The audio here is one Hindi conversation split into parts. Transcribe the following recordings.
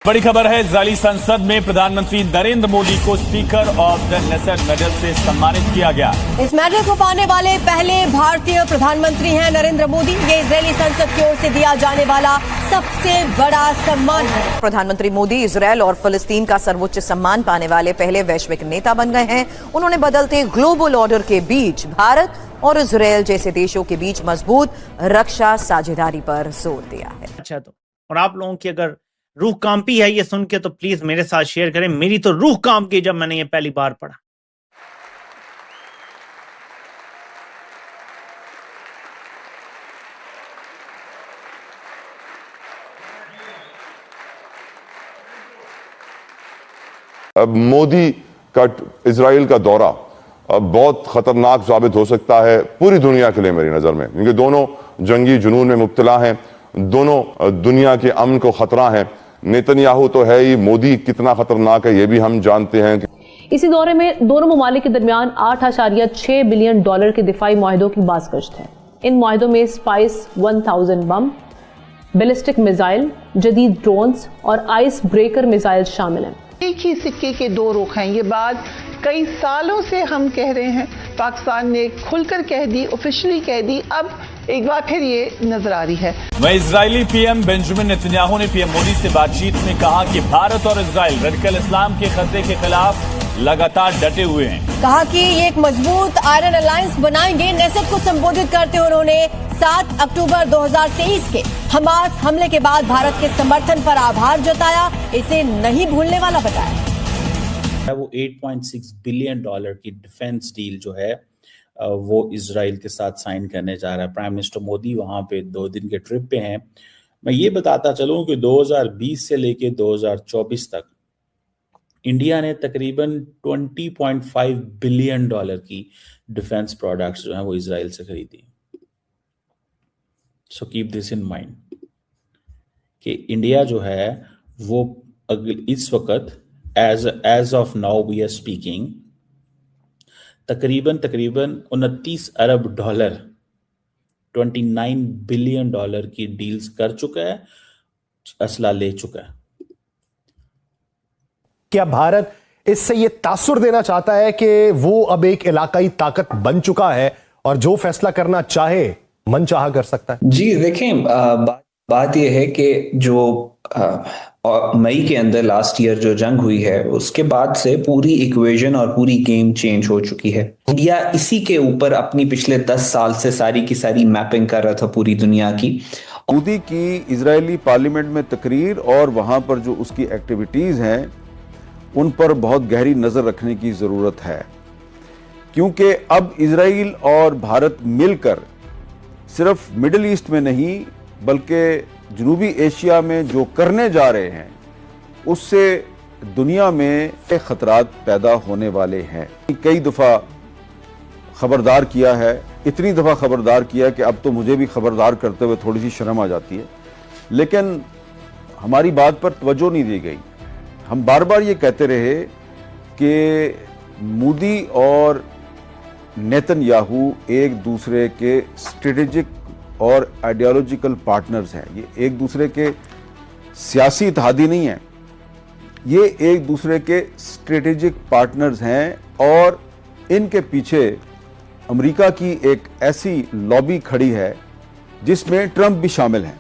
बड़ी खबर है, इजरायली संसद में प्रधानमंत्री नरेंद्र मोदी को speaker of the Knesset medal से सम्मानित किया गया। इस मेडल को पाने वाले पहले भारतीय प्रधानमंत्री हैं नरेंद्र मोदी। ये इजरायली संसद की ओर से दिया जाने वाला सबसे बड़ा सम्मान है। प्रधानमंत्री मोदी इजरायल और फिलिस्तीन का सर्वोच्च सम्मान पाने वाले पहले वैश्विक नेता बन गए हैं। उन्होंने बदलते ग्लोबल ऑर्डर के बीच भारत और इजरायल जैसे देशों के बीच मजबूत रक्षा साझेदारी पर जोर दिया है। अच्छा, तो और आप लोगों की अगर रूह कांपी है ये सुन के तो प्लीज मेरे साथ शेयर करें। मेरी तो रूह कांप गई जब मैंने ये पहली बार पढ़ा। अब मोदी का इजराइल का दौरा अब बहुत खतरनाक साबित हो सकता है पूरी दुनिया के लिए मेरी नजर में, क्योंकि दोनों जंगी जुनून में मुब्तला हैं, दोनों दुनिया के अमन को खतरा है। नेतन्याहू तो है ही, मोदी कितना खतरनाक है ये भी हम जानते हैं। इसी दौरे में दोनों ममालिक के दरमियान 8.6 बिलियन डॉलर के दिफाई मुआहदों की बाज़गश्त है। इन मुआहदों में स्पाइस 1000 बम, बैलिस्टिक मिसाइल, जदीद ड्रोन्स और आइस ब्रेकर मिसाइल शामिल हैं। एक ही सिक्के के दो रुख हैं। ये बात कई सालों से हम कह रहे हैं, पाकिस्तान ने खुलकर कह दी, ऑफिशियली कह दी, अब एक बार फिर ये नजर आ रही है। वहीं इजरायली पीएम बेंजामिन नेतन्याहू ने पीएम मोदी से बातचीत में कहा कि भारत और इजराइल रेडिकल इस्लाम के खतरे के खिलाफ लगातार डटे हुए हैं। कहा कि ये एक मजबूत आयरन अलायंस बनाएंगे। नेसेट को संबोधित करते हुए उन्होंने 7 अक्टूबर 2023 के हमास हमले के बाद भारत के समर्थन पर आभार जताया, इसे नहीं भूलने वाला बताया। वो 8.6 बिलियन डॉलर की डिफेंस डील जो है वो इजराइल के साथ साइन करने जा रहा है। प्राइम मिनिस्टर मोदी वहां पे 2 दिन के ट्रिप पे हैं। मैं ये बताता चलूं कि 2020 से लेके 2024 तक इंडिया ने तकरीबन 20.5 बिलियन डॉलर की डिफेंस प्रोडक्ट्स जो हैं वो इजराइल से खरीदी। So keep this in mind कि इंडिया जो है वो इस वक्त as of now we are speaking तकरीबन 29 अरब डॉलर 29 बिलियन डॉलर की डील्स कर चुका है, असला ले चुका है। क्या भारत इससे ये तासुर देना चाहता है कि वो अब एक इलाकाई ताकत बन चुका है और जो फैसला करना चाहे मनचाहा कर सकता है? जी देखें, बात यह है कि जो मई के अंदर लास्ट ईयर जो जंग हुई है उसके बाद से पूरी इक्वेशन और पूरी गेम चेंज हो चुकी है। इंडिया इसी के ऊपर अपनी पिछले 10 साल से सारी की सारी मैपिंग कर रहा था पूरी दुनिया की। मोदी की इजरायली पार्लियामेंट में तकरीर और वहां पर जो उसकी एक्टिविटीज हैं उन पर बहुत गहरी नजर रखने की जरूरत है, क्योंकि अब इजराइल और भारत मिलकर सिर्फ मिडिल ईस्ट में नहीं बल्कि जनूबी एशिया में जो करने जा रहे हैं उससे दुनिया में खतरात पैदा होने वाले हैं। कई दफ़ा खबरदार किया है, इतनी दफ़ा खबरदार किया है कि अब तो मुझे भी खबरदार करते हुए थोड़ी सी शर्म आ जाती है, लेकिन हमारी बात पर तवज्जो नहीं दी गई। हम बार बार ये कहते रहे कि मोदी और नेतन्याहू एक दूसरे के स्ट्रेटेजिक और आइडियोलॉजिकल पार्टनर्स हैं। ये एक दूसरे के सियासी इत्तेहादी नहीं हैं, ये एक दूसरे के स्ट्रेटेजिक पार्टनर्स हैं और इनके पीछे अमेरिका की एक ऐसी लॉबी खड़ी है जिसमें ट्रंप भी शामिल हैं।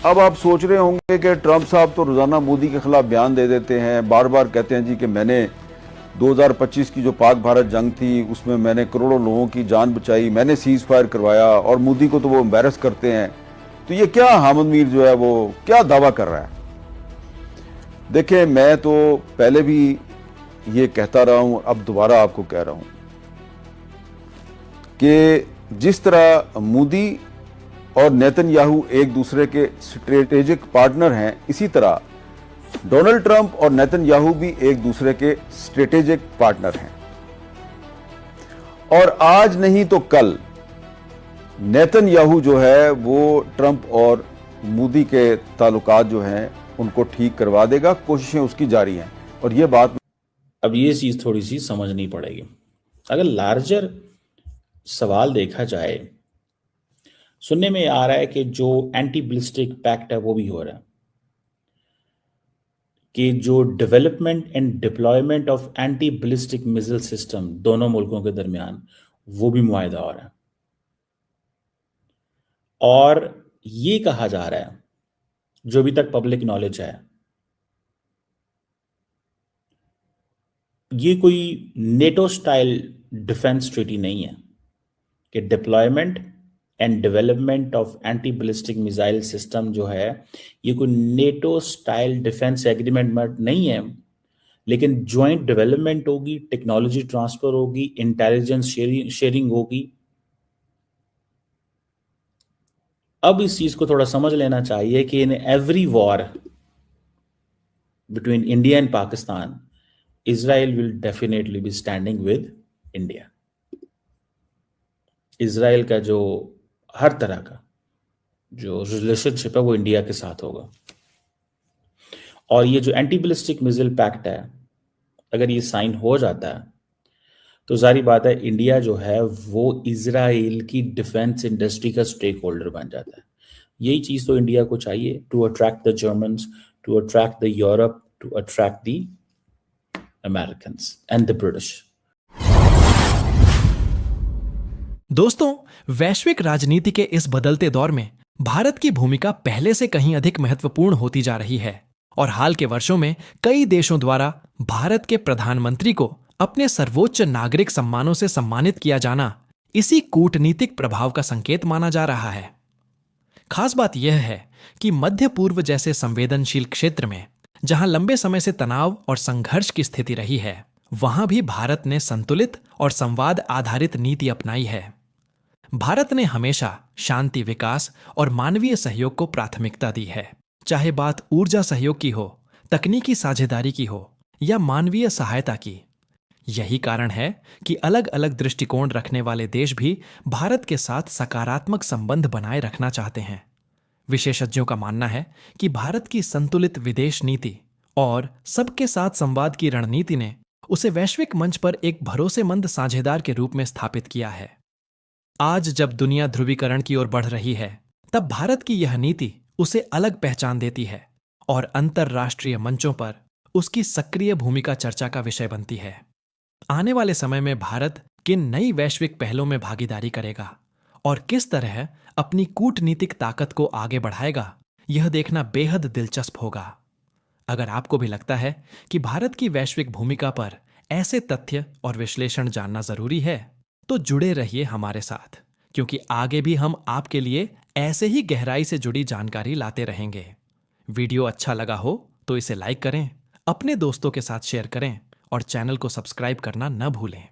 अब आप सोच रहे होंगे कि ट्रंप साहब तो रोजाना मोदी के खिलाफ बयान दे देते हैं, बार बार कहते हैं जी कि मैंने 2025 की जो पाक भारत जंग थी उसमें मैंने करोड़ों लोगों की जान बचाई, मैंने सीज फायर करवाया, और मोदी को तो वो एम्बैरस करते हैं। तो ये क्या हामिद मीर जो है वो क्या दावा कर रहा है? देखिए, मैं तो पहले भी ये कहता रहा हूं, अब दोबारा आपको कह रहा हूं कि जिस तरह मोदी और नेतन्याहू एक दूसरे के स्ट्रेटेजिक पार्टनर हैं, इसी तरह डोनाल्ड ट्रंप और नेतन्याहू भी एक दूसरे के स्ट्रेटेजिक पार्टनर हैं। और आज नहीं तो कल नेतन्याहू जो है वो ट्रंप और मोदी के ताल्लुकात जो हैं उनको ठीक करवा देगा। कोशिशें उसकी जारी हैं और ये बात अब ये चीज थोड़ी सी समझनी पड़ेगी। अगर लार्जर सवाल देखा जाए, सुनने में आ रहा है कि जो एंटी बैलिस्टिक पैक्ट है वो भी हो रहा है। कि जो development and deployment of anti ballistic missile system दोनों मुल्कों के दरमियान वो भी मुआहिदा हो रहा है। और ये कहा जा रहा है, जो अभी तक पब्लिक नॉलेज है, ये कोई नेटो स्टाइल डिफेंस ट्रीटी नहीं है कि deployment and development of anti ballistic missile system जो है ये कोई नेटो स्टाइल डिफेंस एग्रीमेंट नहीं है, लेकिन ज्वाइंट डेवलपमेंट होगी, टेक्नोलॉजी ट्रांसफर होगी, इंटेलिजेंस शेयरिंग होगी। अब इस चीज को थोड़ा समझ लेना चाहिए कि in every war between India and Pakistan, Israel will definitely be standing with India. Israel का जो हर तरह का जो रिलेशनशिप है वो इंडिया के साथ होगा। और ये जो एंटी बैलिस्टिक मिसाइल पैक्ट है, अगर ये साइन हो जाता है तो जारी बात है इंडिया जो है वो इजराइल की डिफेंस इंडस्ट्री का स्टेक होल्डर बन जाता है। यही चीज तो इंडिया को चाहिए, to attract the Germans, to attract the Europe, to attract the Americans and the British. दोस्तों, वैश्विक राजनीति के इस बदलते दौर में भारत की भूमिका पहले से कहीं अधिक महत्वपूर्ण होती जा रही है और हाल के वर्षों में कई देशों द्वारा भारत के प्रधानमंत्री को अपने सर्वोच्च नागरिक सम्मानों से सम्मानित किया जाना इसी कूटनीतिक प्रभाव का संकेत माना जा रहा है। खास बात यह है कि मध्य पूर्व जैसे संवेदनशील क्षेत्र में जहां लंबे समय से तनाव और संघर्ष की स्थिति रही है, वहां भी भारत ने संतुलित और संवाद आधारित नीति अपनाई है। भारत ने हमेशा शांति, विकास और मानवीय सहयोग को प्राथमिकता दी है, चाहे बात ऊर्जा सहयोग की हो, तकनीकी साझेदारी की हो या मानवीय सहायता की। यही कारण है कि अलग अलग दृष्टिकोण रखने वाले देश भी भारत के साथ सकारात्मक संबंध बनाए रखना चाहते हैं। विशेषज्ञों का मानना है कि भारत की संतुलित विदेश नीति और सबके साथ संवाद की रणनीति ने उसे वैश्विक मंच पर एक भरोसेमंद साझेदार के रूप में स्थापित किया है। आज जब दुनिया ध्रुवीकरण की ओर बढ़ रही है, तब भारत की यह नीति उसे अलग पहचान देती है और अंतर्राष्ट्रीय मंचों पर उसकी सक्रिय भूमिका चर्चा का विषय बनती है। आने वाले समय में भारत किन नई वैश्विक पहलों में भागीदारी करेगा और किस तरह अपनी कूटनीतिक ताकत को आगे बढ़ाएगा, यह देखना बेहद दिलचस्प होगा। अगर आपको भी लगता है कि भारत की वैश्विक भूमिका पर ऐसे तथ्य और विश्लेषण जानना जरूरी है, तो जुड़े रहिए हमारे साथ, क्योंकि आगे भी हम आपके लिए ऐसे ही गहराई से जुड़ी जानकारी लाते रहेंगे। वीडियो अच्छा लगा हो तो इसे लाइक करें, अपने दोस्तों के साथ शेयर करें और चैनल को सब्सक्राइब करना न भूलें।